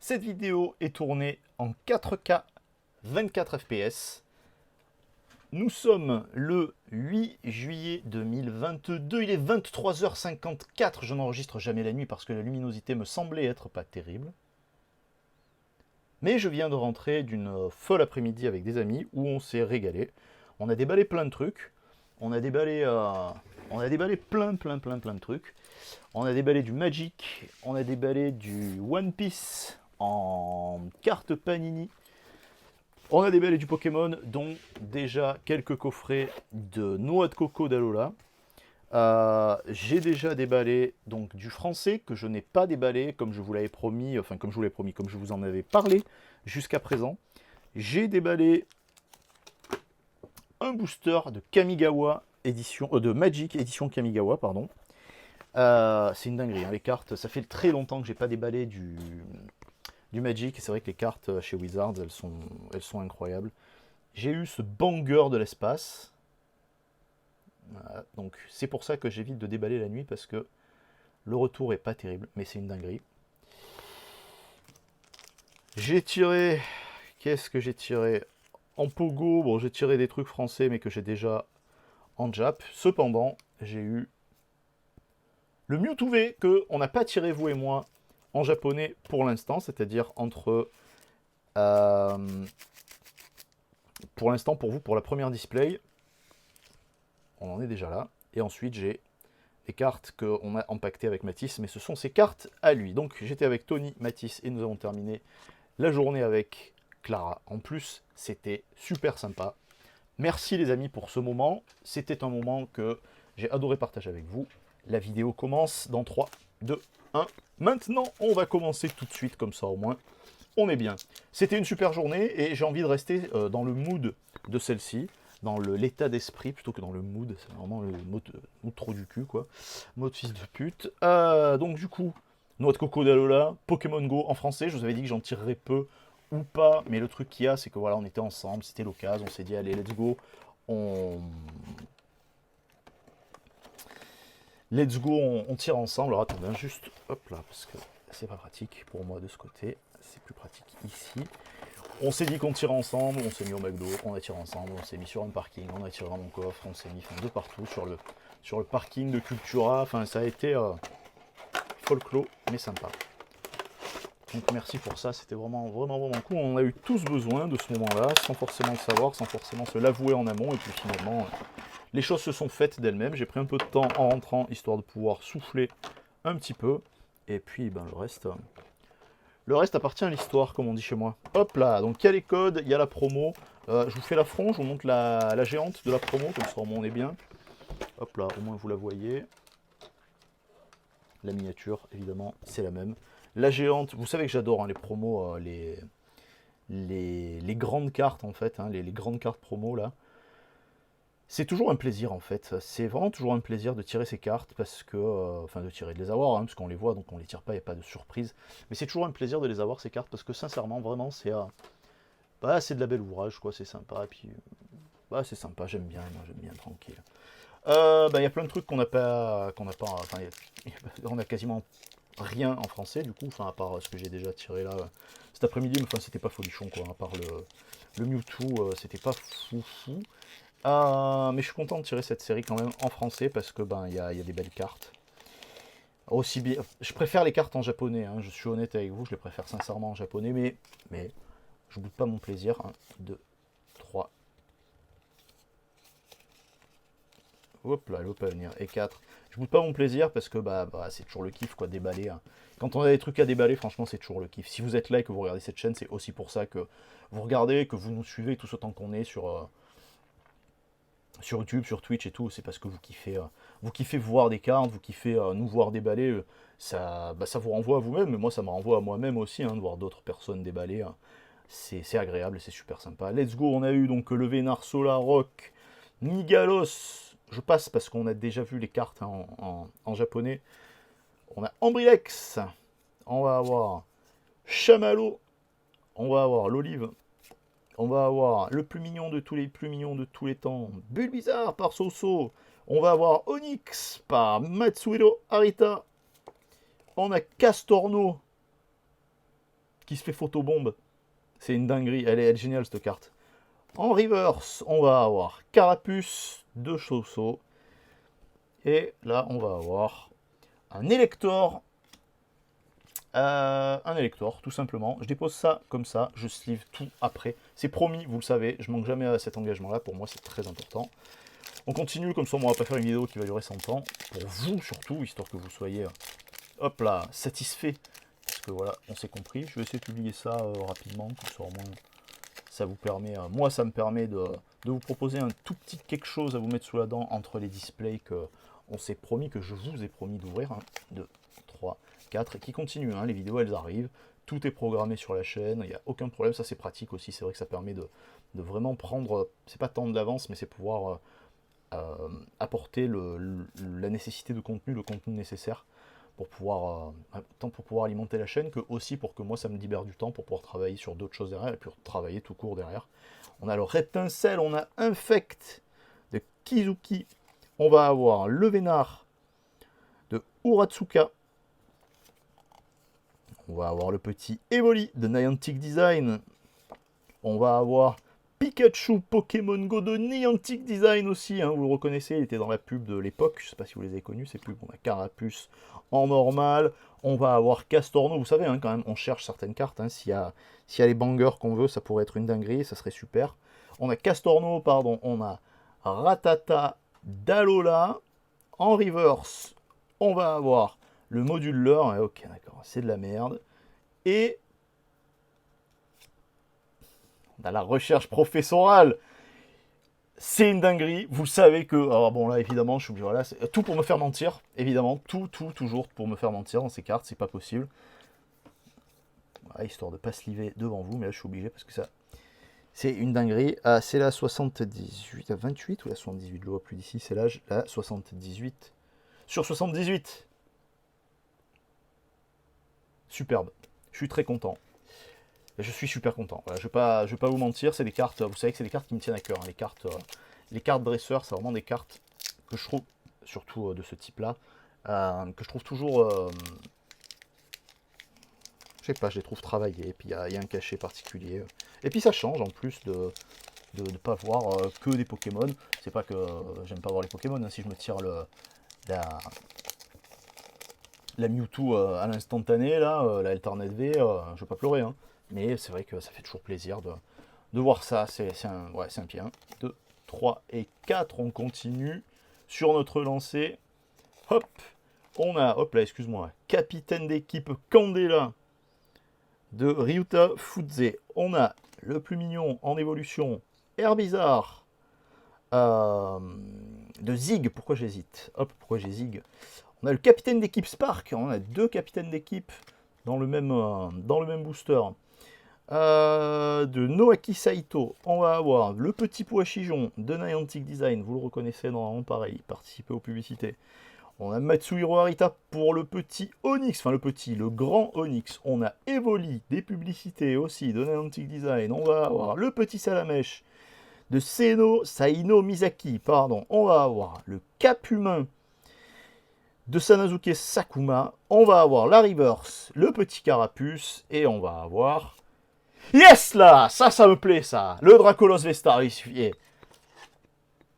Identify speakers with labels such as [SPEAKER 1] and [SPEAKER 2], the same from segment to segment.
[SPEAKER 1] Cette vidéo est tournée en 4K 24 fps. Nous sommes le 8 juillet 2022, il est 23h54, je n'enregistre jamais la nuit parce que la luminosité me semblait être pas terrible. Mais je viens de rentrer d'une folle après-midi avec des amis où on s'est régalé. On a déballé plein de trucs, on a déballé plein de trucs. On a déballé du Magic, on a déballé du One Piece en carte Panini. On a déballé du Pokémon, dont déjà quelques coffrets de noix de coco d'Alola. J'ai déjà déballé donc du français que je n'ai pas déballé comme je vous l'avais promis, enfin comme je vous l'avais promis, comme je vous en avais parlé jusqu'à présent. J'ai déballé un booster de Kamigawa édition, de Magic édition Kamigawa, pardon. C'est une dinguerie, hein, les cartes. Ça fait très longtemps que j'ai pas déballé du Magic. C'est vrai que les cartes chez Wizards, elles sont incroyables. J'ai eu ce banger de l'espace. Voilà, donc c'est pour ça que j'évite de déballer la nuit parce que le retour est pas terrible, mais c'est une dinguerie. J'ai tiré. Qu'est-ce que j'ai tiré? En Pogo, bon, j'ai tiré des trucs français, mais que j'ai déjà en Jap. Cependant, j'ai eu le Mewtwo V que on n'a pas tiré, vous et moi, en japonais pour l'instant, c'est-à-dire entre. Pour l'instant, pour vous, pour la première display, on en est déjà là. Et ensuite, j'ai des cartes qu'on a empaquetées avec Mathis, mais ce sont ses cartes à lui. Donc, j'étais avec Tony, Mathis, et nous avons terminé la journée avec Clara. En plus, c'était super sympa. Merci les amis pour ce moment. C'était un moment que j'ai adoré partager avec vous. La vidéo commence dans 3, 2, 1. Maintenant, on va commencer tout de suite, comme ça au moins, on est bien. C'était une super journée et j'ai envie de rester dans le mood de celle-ci, dans l'état d'esprit plutôt que dans le mood. C'est vraiment le mood trop du cul, quoi. Mode fils de pute. Donc du coup, Noix de Coco d'Alola, Pokémon Go en français. Je vous avais dit que j'en tirerais peu ou pas, mais le truc qu'il y a, c'est que voilà, on était ensemble, c'était l'occasion, on s'est dit allez, let's go. Let's go, on tire ensemble. Alors attendez, juste, hop là, parce que c'est pas pratique pour moi de ce côté. C'est plus pratique ici. On s'est dit qu'on tirait ensemble, on s'est mis au McDo, on a tiré ensemble, on s'est mis sur un parking, on a tiré dans mon coffre, on s'est mis de partout sur le parking de Cultura. Enfin, ça a été folklore, mais sympa. Donc merci pour ça, c'était vraiment cool. On a eu tous besoin de ce moment-là, sans forcément le savoir, sans forcément se l'avouer en amont, et puis finalement, les choses se sont faites d'elles-mêmes. J'ai pris un peu de temps en rentrant, histoire de pouvoir souffler un petit peu, et puis ben, le reste appartient à l'histoire, comme on dit chez moi. Hop là, donc il y a les codes, il y a la promo. Je vous fais l'affront, je vous montre la géante de la promo, comme ça au moins on est bien. Hop là, au moins vous la voyez. La miniature, évidemment, c'est la même. La géante, vous savez que j'adore hein, les promos, les grandes cartes en fait, hein, les grandes cartes promo là. C'est toujours un plaisir en fait, c'est vraiment toujours un plaisir de tirer ces cartes parce que, enfin de tirer, de les avoir, hein, parce qu'on les voit donc on les tire pas, il n'y a pas de surprise. Mais c'est toujours un plaisir de les avoir ces cartes parce que sincèrement vraiment bah, c'est de la belle ouvrage quoi, c'est sympa et puis bah, c'est sympa, j'aime bien tranquille. Bah, y a plein de trucs enfin, on a quasiment rien en français du coup, enfin à part ce que j'ai déjà tiré là cet après-midi, mais enfin c'était pas folichon quoi, à part le Mewtwo, c'était pas fou. Mais je suis content de tirer cette série quand même en français parce que ben il y a des belles cartes. Aussi bien, je préfère les cartes en japonais, hein, je suis honnête avec vous, je les préfère sincèrement en japonais, mais je boude pas mon plaisir. 1, 2, 3. Hop là, elle va pas venir. Et 4. Je boude pas mon plaisir parce que bah c'est toujours le kiff quoi, déballer. Hein. Quand on a des trucs à déballer, franchement c'est toujours le kiff. Si vous êtes là et que vous regardez cette chaîne, c'est aussi pour ça que vous regardez, que vous nous suivez tout autant qu'on est sur YouTube, sur Twitch et tout, c'est parce que vous kiffez voir des cartes, vous kiffez nous voir déballer, ça vous renvoie à vous-même, mais moi ça me renvoie à moi-même aussi, hein, de voir d'autres personnes déballer, hein. C'est agréable et c'est super sympa. Let's go, on a eu donc le Vénard Rock, Nigalos, je passe parce qu'on a déjà vu les cartes hein, en japonais. On a Ambrilex, on va avoir Chamallow, on va avoir l'Olive, on va avoir le plus mignon de tous les plus mignons de tous les temps, Bulbizarre par Soso. On va avoir Onyx par Matsuhiro Arita. On a Castorno qui se fait photobombe. C'est une dinguerie, elle est géniale cette carte. En reverse, on va avoir Carapuce de Chosso. Et là, on va avoir un Elector. Un Elector, tout simplement. Je dépose ça comme ça, je sleeve tout après. C'est promis, vous le savez, je manque jamais à cet engagement-là. Pour moi, c'est très important. On continue, comme ça, on ne va pas faire une vidéo qui va durer 100 ans. Pour vous, surtout, histoire que vous soyez, hop là, satisfait. Parce que voilà, on s'est compris. Je vais essayer de publier ça rapidement, comme ça, au moins, ça vous permet, moi, ça me permet de vous proposer un tout petit quelque chose à vous mettre sous la dent entre les displays que on s'est promis, que je vous ai promis d'ouvrir. 1, 2, 3, 4, et qui continue, hein, les vidéos, elles arrivent. Tout est programmé sur la chaîne, il n'y a aucun problème. Ça, c'est pratique aussi. C'est vrai que ça permet de vraiment prendre, c'est pas tant de l'avance, mais c'est pouvoir apporter la nécessité de contenu, le contenu nécessaire pour pouvoir, tant pour pouvoir alimenter la chaîne que aussi pour que moi ça me libère du temps pour pouvoir travailler sur d'autres choses derrière et puis travailler tout court derrière. On a le Rétincelle, on a Infect de Kizuki, on va avoir le Vénard de Uratsuka, on va avoir le petit Evoli de Niantic Design, on va avoir Pikachu Pokémon Go de Niantic Design aussi, hein, vous le reconnaissez, il était dans la pub de l'époque, je ne sais pas si vous les avez connus, ces pubs. On a Carapuce en normal, on va avoir Castorno, vous savez, hein, quand même, on cherche certaines cartes, hein, s'il y a les bangers qu'on veut, ça pourrait être une dinguerie, ça serait super. On a Castorno, pardon, on a Ratata d'Alola, en reverse, on va avoir le module leurre, ok d'accord, c'est de la merde, et on a la recherche professorale. C'est une dinguerie. Vous savez que... Alors bon, là, évidemment, je suis obligé... Voilà, c'est tout pour me faire mentir. Évidemment, toujours pour me faire mentir dans ces cartes. C'est pas possible. Voilà, histoire de pas se liver devant vous. Mais là, je suis obligé parce que ça... C'est une dinguerie. Ah, c'est la 78 à 28 ou la 78? Je le vois plus d'ici. C'est l'âge. La 78. Sur 78. Superbe. Je suis très content. Je suis super content. Voilà, je vais pas vous mentir, c'est des cartes, vous savez que c'est des cartes qui me tiennent à cœur. Hein. Les cartes dresseurs, c'est vraiment des cartes que je trouve, surtout de ce type-là, que je trouve toujours, je sais pas, je les trouve travaillées. Et puis il y a un cachet particulier. Et puis ça change en plus de ne pas voir que des Pokémon. C'est pas que j'aime pas voir les Pokémon. Hein. Si je me tire la Mewtwo à l'instantané, là, la Alternate V, je vais pas pleurer. Hein. Mais c'est vrai que ça fait toujours plaisir de voir ça. C'est un pied. 1, 2, 3 et 4. On continue sur notre lancée. Hop, on a, hop là, excuse-moi, capitaine d'équipe Candela de Ryuta Fudze. On a le plus mignon en évolution, Herbizarre de Zig. Pourquoi j'hésite? Hop, pourquoi j'ai Zig? On a le capitaine d'équipe Spark. On a 2 capitaines d'équipe dans le même booster. De Noaki Saito, on va avoir le petit Poachijon de Niantic Design, vous le reconnaissez normalement pareil, participer aux publicités. On a Matsuhiro Arita pour le petit Onix, enfin le grand Onix. On a Evoli, des publicités aussi de Niantic Design. On va avoir le petit Salamèche de Saino Misaki, pardon. On va avoir le Cap Humain de Sanazuke Sakuma. On va avoir la Reverse, le petit Carapuce, et on va avoir... Yes là, ça me plaît ça. Le Dracolos Vestari.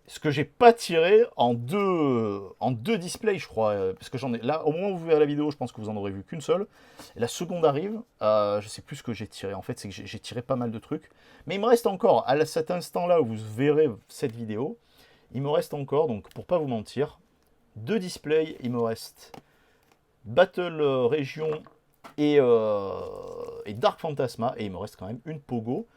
[SPEAKER 1] Ce que j'ai pas tiré en deux displays, je crois, parce que j'en ai là au moment où vous verrez la vidéo, je pense que vous en aurez vu qu'une seule. Et la seconde arrive, je sais plus ce que j'ai tiré. En fait, c'est que j'ai tiré pas mal de trucs, mais il me reste encore à cet instant-là où vous verrez cette vidéo, il me reste encore, donc pour pas vous mentir, 2 displays. Il me reste Battle Région et Dark Phantasma, et il me reste quand même une Pogo.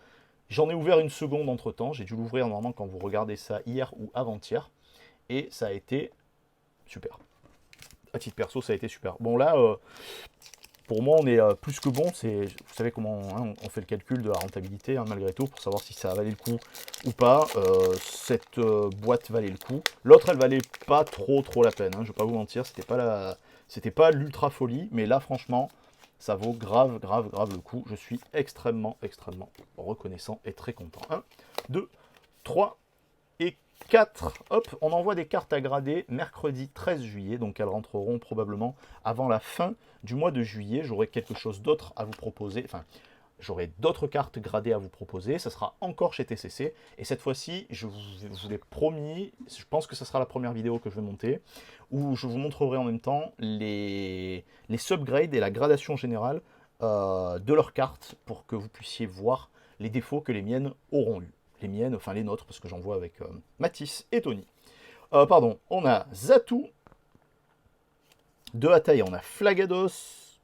[SPEAKER 1] J'en ai ouvert une seconde entre temps, j'ai dû l'ouvrir normalement quand vous regardez ça hier ou avant-hier, et ça a été super. À titre perso, ça a été super. Bon là, pour moi on est plus que bon, vous savez comment hein, on fait le calcul de la rentabilité hein, malgré tout, pour savoir si ça valait le coup ou pas. Cette boîte valait le coup, l'autre elle valait pas trop la peine, hein, je vais pas vous mentir, c'était pas l'ultra folie, mais là franchement, ça vaut grave le coup. Je suis extrêmement reconnaissant et très content. 1, 2, 3 et 4. Hop, on envoie des cartes à grader mercredi 13 juillet. Donc elles rentreront probablement avant la fin du mois de juillet. J'aurai quelque chose d'autre à vous proposer. Enfin, j'aurai d'autres cartes gradées à vous proposer. Ça sera encore chez TCC. Et cette fois-ci, je vous l'ai promis, je pense que ce sera la première vidéo que je vais monter, où je vous montrerai en même temps les subgrades et la gradation générale de leurs cartes pour que vous puissiez voir les défauts que les miennes auront eu. Les miennes, enfin les nôtres, parce que j'en vois avec Mathis et Tony. Pardon, on a Zatu. De Hataï, on a Flagados.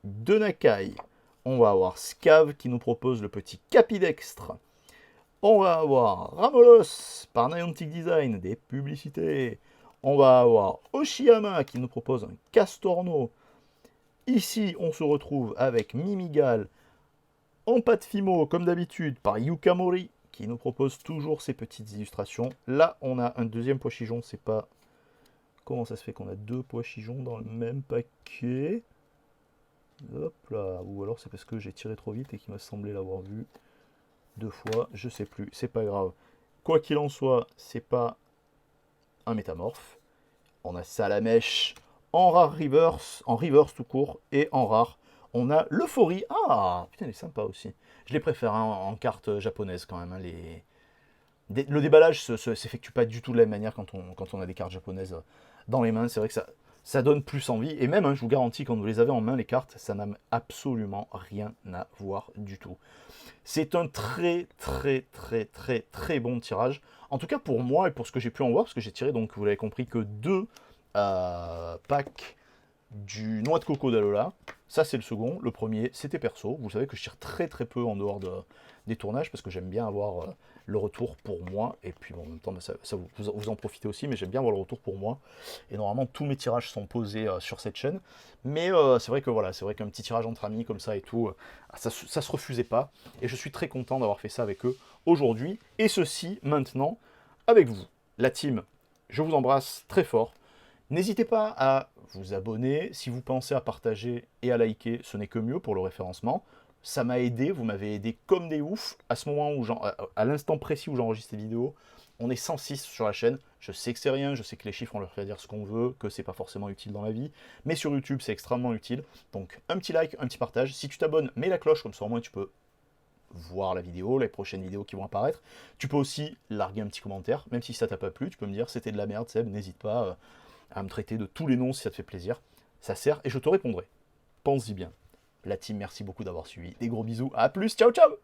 [SPEAKER 1] De Nakai, on va avoir Scav qui nous propose le petit Capidextre. On va avoir Ramolos par Niantic Design, des publicités. On va avoir Oshiyama qui nous propose un Castorno. Ici, on se retrouve avec Mimigal en pâte Fimo, comme d'habitude, par Yukamori, qui nous propose toujours ces petites illustrations. Là, on a un deuxième Poichigeon, c'est pas... Comment ça se fait qu'on a deux Poichigeons dans le même paquet? Hop là, ou alors c'est parce que j'ai tiré trop vite et qu'il m'a semblé l'avoir vu deux fois, je sais plus, c'est pas grave. Quoi qu'il en soit, c'est pas un métamorphe. On a Salamèche en rare reverse, en reverse tout court, et en rare, on a l'Euphorie. Ah, putain, elle est sympa aussi. Je les préfère hein, en carte japonaise quand même. Hein, le déballage ne s'effectue pas du tout de la même manière quand on a des cartes japonaises dans les mains. C'est vrai que ça donne plus envie. Et même, hein, je vous garantis, quand vous les avez en main, les cartes, ça n'a absolument rien à voir du tout. C'est un très bon tirage. En tout cas pour moi et pour ce que j'ai pu en voir, parce que j'ai tiré, donc vous l'avez compris, que deux packs du noix de coco d'Alola. Ça c'est le second. Le premier c'était perso. Vous savez que je tire très peu en dehors des tournages parce que j'aime bien avoir le retour pour moi. Et puis bon, en même temps ça vous en profitez aussi, mais j'aime bien avoir le retour pour moi. Et normalement tous mes tirages sont posés sur cette chaîne. Mais c'est vrai que voilà, c'est vrai qu'un petit tirage entre amis comme ça et tout, ça se refusait pas. Et je suis très content d'avoir fait ça avec eux aujourd'hui. Et ceci maintenant avec vous. La team, je vous embrasse très fort. N'hésitez pas à vous abonner, si vous pensez à partager et à liker, ce n'est que mieux pour le référencement. Ça m'a aidé, vous m'avez aidé comme des oufs. À ce moment où à l'instant précis où j'enregistre ces vidéos, on est 106 sur la chaîne. Je sais que c'est rien, je sais que les chiffres on leur fait dire ce qu'on veut, que c'est pas forcément utile dans la vie, mais sur YouTube c'est extrêmement utile. Donc un petit like, un petit partage. Si tu t'abonnes, mets la cloche comme ça au moins tu peux voir la vidéo, les prochaines vidéos qui vont apparaître. Tu peux aussi larguer un petit commentaire, même si ça t'a pas plu, tu peux me dire c'était de la merde Seb, n'hésite pas à me traiter de tous les noms si ça te fait plaisir. Ça sert et je te répondrai. Pense-y bien. La team, merci beaucoup d'avoir suivi. Des gros bisous. À plus. Ciao, ciao.